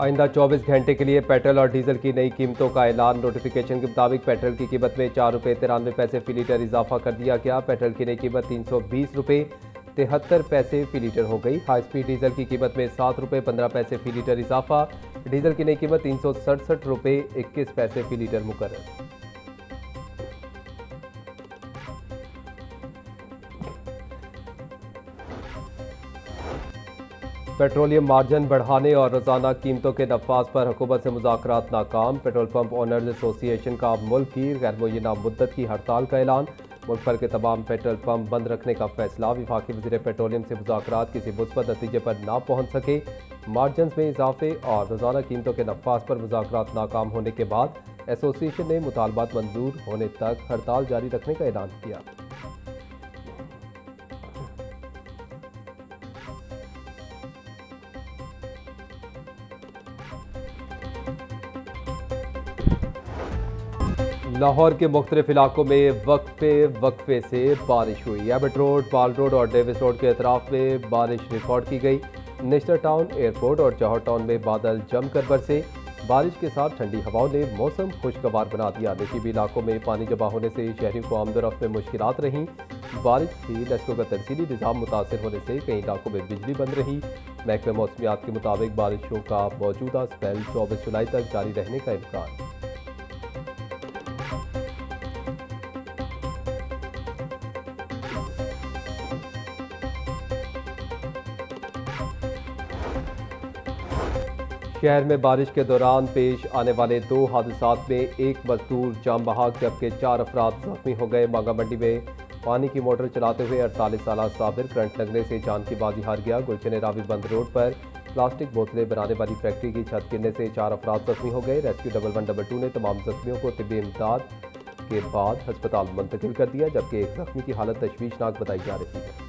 आइंदा 24 घंटे के लिए पेट्रोल और डीजल की नई कीमतों का ऐलान। नोटिफिकेशन के मुताबिक पेट्रोल की कीमत में ₹4.93 फी लीटर इजाफा कर दिया गया। पेट्रोल की नई कीमत ₹320.73 फी लीटर हो गई। हाई स्पीड डीजल की कीमत में ₹7.15 फी लीटर इजाफा। डीजल की नई कीमत ₹367.21 फी लीटर मुकर्रर। पेट्रोलियम मार्जिन बढ़ाने और रोजाना कीमतों के नफाज पर हुकूमत से मुज़ाकरात नाकाम। पेट्रोल पंप ओनर्स एसोसिएशन का मुल्क की गैर मुय्यना मुद्दत की हड़ताल का ऐलान। मुल्क भर के तमाम पेट्रोल पंप बंद रखने का फैसला। वफाकी वज़ीर पेट्रोलियम से मुज़ाकरात किसी मुस्बत नतीजे पर ना पहुंच सके। मार्जिन में इजाफे और रोजाना कीमतों के नफाज पर मुज़ाकरात नाकाम होने के बाद एसोसिएशन ने मुतालबात मंजूर होने तक हड़ताल जारी रखने का ऐलान किया। लाहौर के मुख्तलिफ इलाकों में वक्फे से बारिश हुई। एबट रोड, पाल रोड और डेविस रोड के अतराफ में बारिश रिकॉर्ड की गई। नेशनल टाउन, एयरपोर्ट और जौहर टाउन में बादल जमकर बरसे। बारिश के साथ ठंडी हवाओं ने मौसम खुशगवार बना दिया। नशीबी इलाकों में पानी जमा होने से शहरियों को आमदोरफ्त में मुश्किलात रहीं। बारिश से नस्लों का तरसीली निज़ाम मुतासर होने से कई इलाकों में बिजली बंद रही। महकमे मौसमियात के मुताबिक बारिशों का मौजूदा स्पेल 24 जुलाई तक जारी रहने का इम्कान। शहर में बारिश के दौरान पेश आने वाले 2 हादसात में एक मजदूर जाम बहाक जबकि 4 अफराद जख्मी हो गए। मांगा मंडी में पानी की मोटर चलाते हुए 48 साल साबिर करंट लगने से जान की बाजी हार गया। गुलशन रावी बंद रोड पर प्लास्टिक बोतलें बनाने वाली फैक्ट्री की छत गिरने से 4 अफराद जख्मी हो गए। रेस्क्यू 1112 ने तमाम जख्मियों को तिब्बी इमदाद के बाद अस्पताल मुंतकिल कर दिया, जबकि एक जख्मी की हालत तशवीशनाक बताई जा रही है।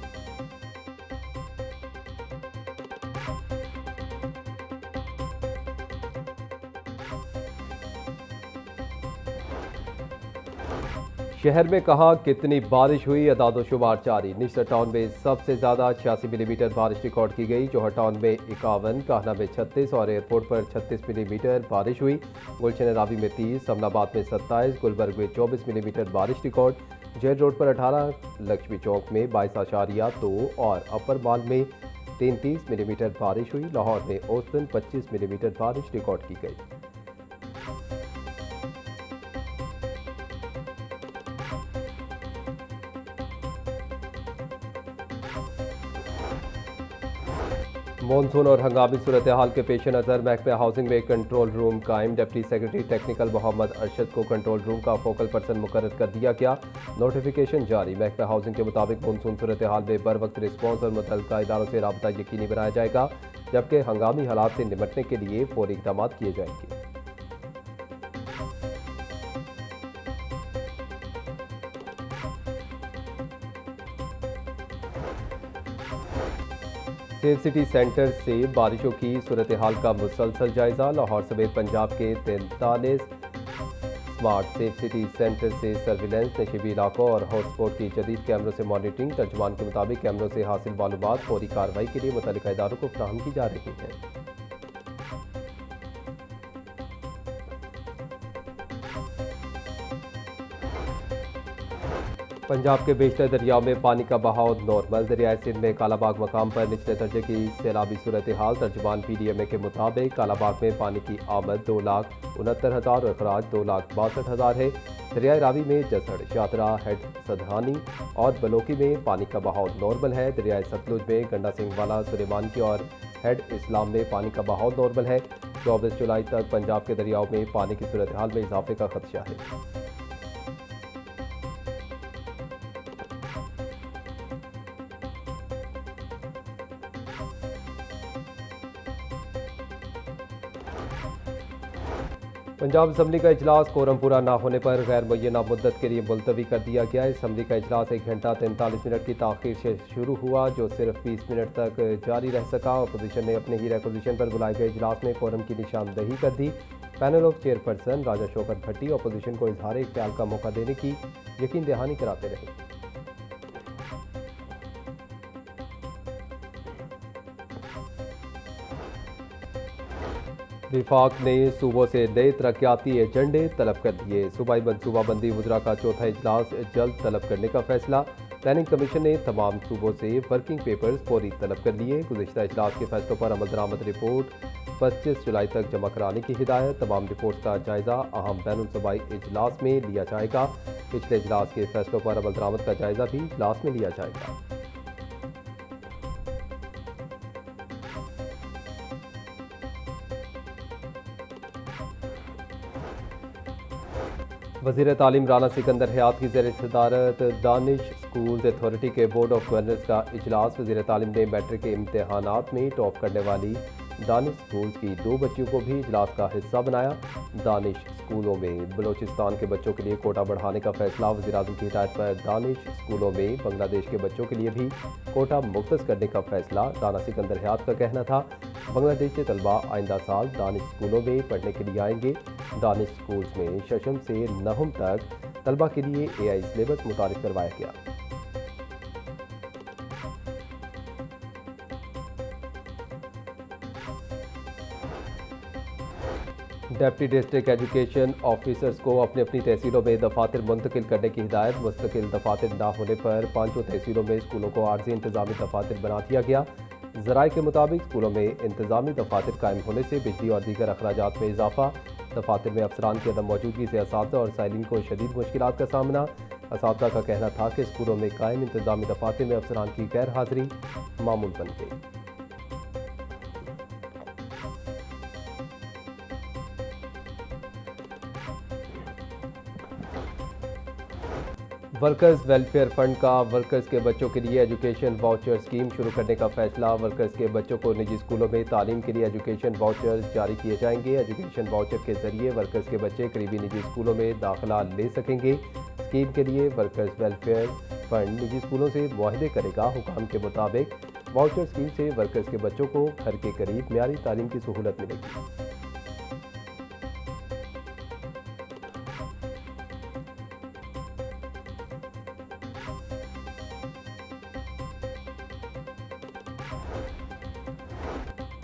शहर में कहा कितनी बारिश हुई, अदाद-ओ-शुमार जारी। निचला टाउन में सबसे ज्यादा 86 मिलीमीटर बारिश रिकॉर्ड की गई। जौहर टाउन में 51, काहना में 36 और एयरपोर्ट पर 36 मिलीमीटर बारिश हुई। गुलशन रावी में 30, समनाबाद में 27, गुलबर्ग में 24 मिलीमीटर बारिश रिकॉर्ड। जेल रोड पर 18, लक्ष्मी चौक में 22.2 और अपर माल में 33 मिलीमीटर बारिश हुई। लाहौर में औसतन 25 मिलीमीटर बारिश रिकॉर्ड की गई। मॉनसून और हंगामी सूरत हाल के पेश नज़र महकमा हाउसिंग में कंट्रोल रूम कायम। Deputy secretary technical Mohammad Arshad को कंट्रोल रूम का फोकल पर्सन मुकर्रर कर दिया गया। नोटिफिकेशन जारी। महकमा हाउसिंग के मुताबिक मॉनसून सूरत हाल में बर वक्त रिस्पॉन्स और मुतल्लिका इदारों से राबता यकीनी बनाया जाएगा, जबकि हंगामी हालात से निपटने के लिए फौरी इक़दाम किए जाएंगे। सेफ सिटी सेंटर से बारिशों की सूरत हाल का मुसलसल जायजा। लाहौर समेत पंजाब के 43 स्मार्ट सेफ सिटी सेंटर से सर्विलेंस, नशीबी इलाकों और हॉटस्पॉट की जदीद कैमरों से मॉनिटरिंग। तर्जुमान के मुताबिक कैमरों से हासिल मालूमात फौरी कार्रवाई के लिए मुतल्लिका इदारों को फराहम की जा रही है। पंजाब के बेशतर दरियाओं में पानी का बहाव नॉर्मल। दरियाए सिंध में कालाबाग मकाम पर निचले दर्जे की सैलाबी सूरत हाल। तर्जुमान PDMA के मुताबिक कालाबाग में पानी की आमद 2,69,000 और अखराज 2,62,000 है। दरियाए रावी में जसड़, शातरा, हेड सदहानी और बलोकी में पानी का बहाव नॉर्मल है। दरियाए सतलुज में गंडा सिंह वाला, सुलेमान की और हेड इस्लाम में पानी का बहाव नॉर्मल है। 24 जुलाई तक पंजाब के दरियाओं में पानी की सूरत हाल में इजाफे का खदशा है। पंजाब असम्बली का इजलास कोरम पूरा न होने पर गैर मुय्यना मुद्दत के लिए मुलतवी कर दिया गया। असम्बली का इजलास 1 घंटा 43 मिनट की ताख़ीर से शुरू हुआ, जो सिर्फ 20 मिनट तक जारी रह सका। अपोजिशन ने अपने ही रेकोजिशन पर बुलाए गए इजलास में कोरम की निशानदही कर दी। Panel of chairperson Raja Shaukat Bhatti opposition को इजहार ख्याल का मौका देने की यकीन दहानी कराते रहे। विफाक ने सूबों से नए तरक्याती एजेंडे तलब कर लिए। सूबाई मनसूबाबंदी वज़रा का चौथा इजलास जल्द तलब करने का फैसला। प्लानिंग कमीशन ने तमाम सूबों से वर्किंग पेपर्स फौरी तलब कर लिए। गुज़िश्ता इजलास के फैसलों पर अमल दरामद रिपोर्ट 25 जुलाई तक जमा कराने की हिदायत। तमाम रिपोर्ट का जायजा अहम बैनुल सूबाई इजलास में लिया जाएगा। पिछले इजलास के फैसलों पर अमल दरामद का जायजा भी इजलास में लिया जाएगा। वज़ीर तालीम राना सिकंदर हयात की ज़ेर सदारत दानिश स्कूल्स अथॉरिटी के बोर्ड ऑफ गवर्नर्स का इजलास। वज़ीर तालीम ने मैट्रिक के इम्तहानात में टॉप करने वाली दानिश स्कूल्स की 2 बच्चियों को भी इजलास का हिस्सा बनाया। दानिश स्कूलों में बलोचिस्तान के बच्चों के लिए कोटा बढ़ाने का फैसला। वज़ीर-ए-आज़म की हिदायत पर दानिश स्कूलों में बांग्लादेश के बच्चों के लिए भी कोटा मुख्तस करने का फैसला। राना सिकंदर हयात का कहना था, बांग्लादेश के तलबा आइंदा साल दानिश स्कूलों में पढ़ने के लिए आएंगे। दानिश स्कूल्स में शशम से नहम तक तलबा के लिए AI सिलेबस मुतारिफ करवाया गया। डिप्टी डिस्ट्रिक्ट एजुकेशन ऑफिसर्स को अपनी अपनी तहसीलों में दफातर मुंतकिल करने की हिदायत। मुस्तकिल दफातर न होने पर 5 तहसीलों में स्कूलों को आर्जी इंतजामी दफातर बना दिया गया। ज़राए के मुताबिक स्कूलों में इंतजामी दफातर कायम होने से बिजली और दीगर अखराजात में इजाफा। दफातर में अफसरान की अदम मौजूदगी से असातिज़ा और साइलिन को शदीद मुश्किलात का सामना। असातिज़ा का कहना था कि स्कूलों में कायम इंतजामी दफातर में अफसरान की गैर हाजिरी मामूल बन गई। वर्कर्स वेलफेयर फंड का वर्कर्स के बच्चों के लिए एजुकेशन वाउचर स्कीम शुरू करने का फैसला। वर्कर्स के बच्चों को निजी स्कूलों में तालीम के लिए एजुकेशन वाउचर जारी किए जाएंगे। एजुकेशन वाउचर के जरिए वर्कर्स के बच्चे करीबी निजी स्कूलों में दाखिला ले सकेंगे। स्कीम के लिए वर्कर्स वेलफेयर फंड निजी स्कूलों से मुआहदे करेगा। हुकाम के मुताबिक वाउचर स्कीम से वर्कर्स के बच्चों को घर के करीब म्यारी तालीम की सहूलत मिलेगी।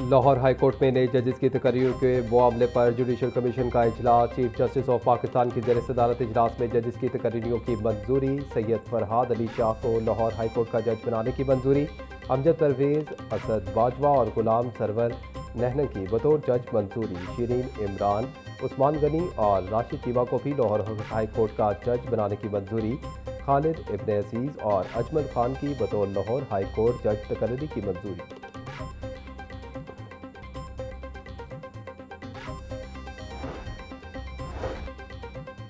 लाहौर हाई कोर्ट में नए जजेस की तकरीर के मामले पर जुडिशल कमीशन का इजलास। चीफ जस्टिस ऑफ पाकिस्तान की ज़ेर सदारत इजलास में जजेस की तकरीरों की मंजूरी। सैयद फरहाद अली शाह को लाहौर हाई कोर्ट का जज बनाने की मंजूरी। अमजद परवेज़, असद बाजवा और गुलाम सरवर नहन की बतौर जज मंजूरी। शिरीन इमरान, उस्मान गनी और राशिद चीमा को भी लाहौर हाई कोर्ट का जज बनाने की मंजूरी। खालिद इब्न अजीज़ और अजमल खान की बतौर लाहौर हाई कोर्ट जज तकर्री की मंजूरी।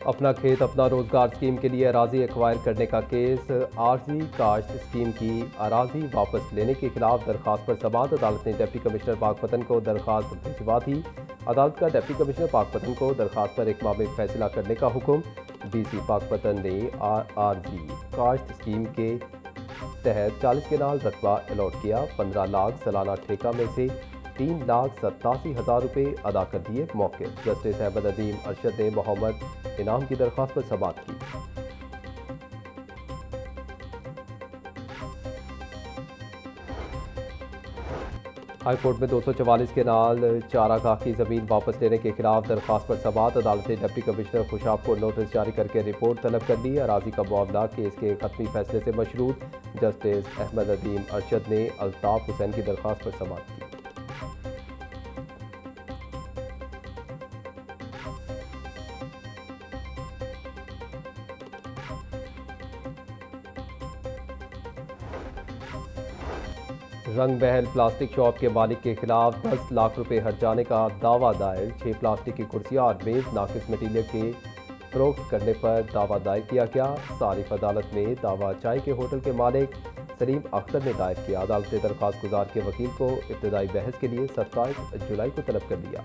अपना खेत अपना रोजगार स्कीम के लिए अराजी एक्वायर करने का केस। आर्जी काश्त स्कीम की अराजी वापस लेने के खिलाफ दरखास्त पर समाअत। अदालत ने डिप्टी कमिश्नर पाकपतन को दरखास्त भिजवा दी। अदालत का डिप्टी कमिश्नर पाकपतन को दरखास्त पर 1 माह में फैसला करने का हुक्म। DC पाकपतन ने आरजी काश्त स्कीम के तहत 40 केनाल रकबा अलॉट किया। 15 लाख सालाना ठेका में से 3,87,000 रुपये अदा कर दिए। मौके जस्टिस अहमद अजीम अरशद ने मोहम्मद इनाम की दरख्वास्त पर समाअत की। हाई कोर्ट में 244 केनाल चारागाह की ज़मीन वापस लेने के खिलाफ दरख्वास्त पर समाअत। अदालत ने डिप्टी कमिश्नर खुशाब को नोटिस जारी करके रिपोर्ट तलब कर ली। अराजी का मामला केस के खत्मी फैसले से मशरूत। जस्टिस अहमद अजीम अरशद ने अल्ताफ हुसैन की दरख्वास्त पर समाअत की। रंग महल प्लास्टिक शॉप के मालिक के खिलाफ 10 लाख रुपए हर्ज जाने का दावा दायर। 6 प्लास्टिक की कुर्सियां और मेज नाकिस मटीरियल के फरोख्त करने पर दावा दायर किया गया। सारिफ अदालत में दावा चाय के होटल के मालिक सलीम अख्तर ने दायर किया। अदालत ने दरख्वास्त गुजार के वकील को इब्तदाई बहस के लिए 27 जुलाई को तलब कर लिया।